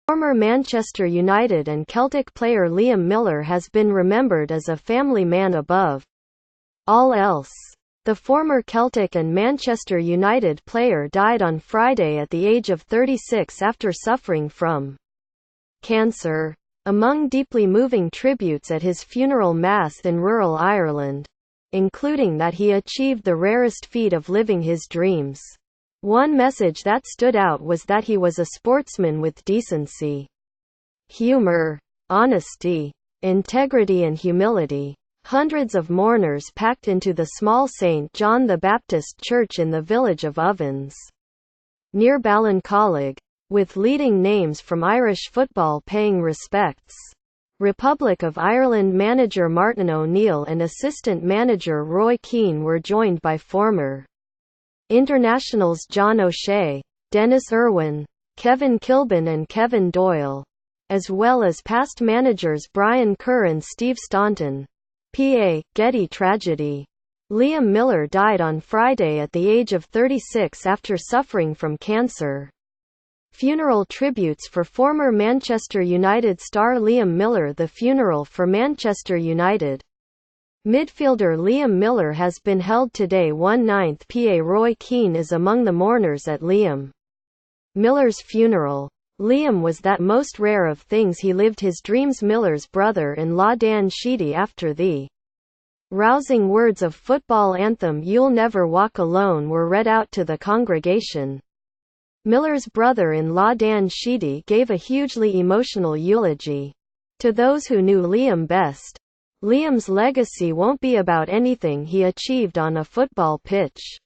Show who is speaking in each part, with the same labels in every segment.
Speaker 1: Former Manchester United and Celtic player Liam Miller has been remembered as a family man above all else. The former Celtic and Manchester United player died on Friday at the age of 36 after suffering from cancer. Among deeply moving tributes at his funeral mass in rural Ireland, including that he achieved the rarest feat of living his dreams. One message that stood out was that he was a sportsman with decency, humor, honesty, integrity and humility. Hundreds of mourners packed into the small St. John the Baptist church in the village of Ovens, near Ballincollig, with leading names from Irish football paying respects. Republic of Ireland manager Martin O'Neill and assistant manager Roy Keane were joined by former internationals John O'Shea, Denis Irwin, Kevin Kilbin and Kevin Doyle, as well as past managers Brian Kerr and Steve Staunton. PA. Getty tragedy. Liam Miller died on Friday at the age of 36 after suffering from cancer. Funeral tributes for former Manchester United star Liam Miller. The funeral for Manchester United midfielder Liam Miller has been held today. 1/9 PA. Roy Keane is among the mourners at Liam Miller's funeral. Liam was that most rare of things. He lived his dreams. Miller's brother-in-law Dan Sheedy, after the rousing words of football anthem "You'll Never Walk Alone" were read out to the congregation. Miller's brother-in-law Dan Sheedy gave a hugely emotional eulogy. To those who knew Liam best, Liam's legacy won't be about anything he achieved on a football pitch,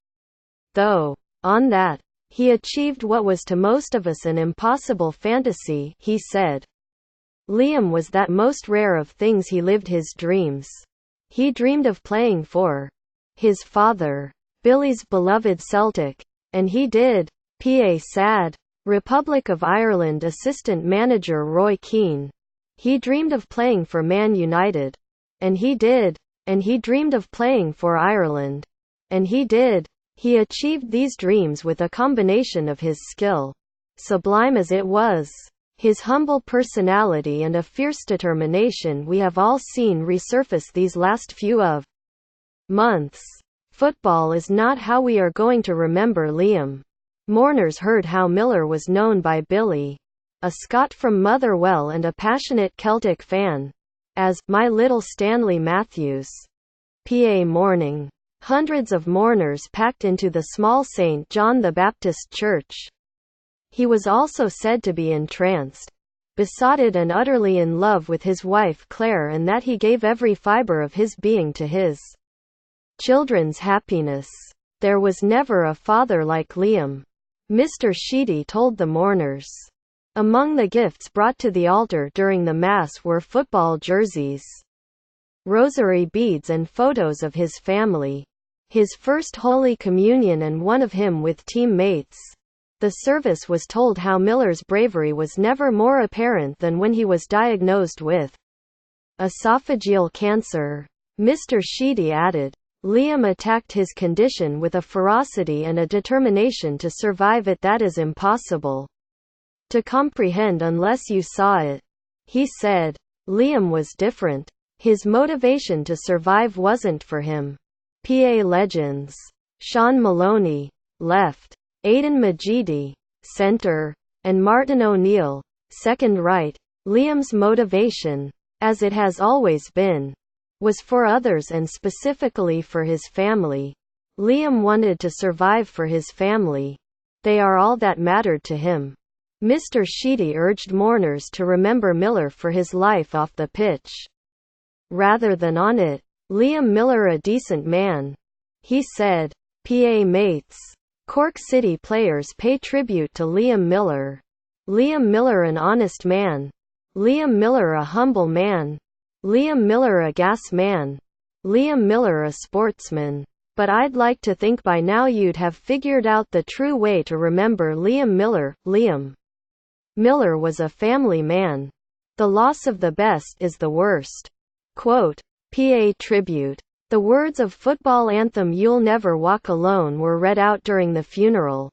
Speaker 1: though. On that, he achieved what was to most of us an impossible fantasy, he said. Liam was that most rare of things. He lived his dreams. He dreamed of playing for his father, Billy's beloved Celtic, and he did. PA. Sad. Republic of Ireland assistant manager Roy Keane. He dreamed of playing for Man United. And he did. And he dreamed of playing for Ireland. And he did. He achieved these dreams with a combination of his skill, sublime as it was, his humble personality and a fierce determination we have all seen resurface these last few months. Football is not how we are going to remember Liam. Mourners heard how Miller was known by Billy, a Scot from Motherwell and a passionate Celtic fan, as "My Little Stanley Matthews." PA. Mourning. Hundreds of mourners packed into the small St. John the Baptist church. He was also said to be entranced, besotted and utterly in love with his wife Claire, and that he gave every fibre of his being to his children's happiness. There was never a father like Liam, Mr. Sheedy told the mourners. Among the gifts brought to the altar during the Mass were football jerseys, rosary beads and photos of his family, his first Holy Communion and one of him with teammates. The service was told how Miller's bravery was never more apparent than when he was diagnosed with esophageal cancer. Mr. Sheedy added, Liam attacked his condition with a ferocity and a determination to survive it that is impossible to comprehend unless you saw it. He said, Liam was different. His motivation to survive wasn't for him. PA legends. Sean Maloney, left. Aidan Majidi, center. And Martin O'Neill, second right. Liam's motivation, as it has always been, was for others and specifically for his family. Liam wanted to survive for his family. They are all that mattered to him. Mr. Sheedy urged mourners to remember Miller for his life off the pitch, rather than on it. Liam Miller a decent man, he said. PA mates. Cork City players pay tribute to Liam Miller. Liam Miller an honest man. Liam Miller a humble man. Liam Miller a gas man. Liam Miller a sportsman. But I'd like to think by now you'd have figured out the true way to remember Liam Miller. Liam Miller was a family man. The loss of the best is the worst. Quote. PA tribute. The words of football anthem "You'll Never Walk Alone" were read out during the funeral.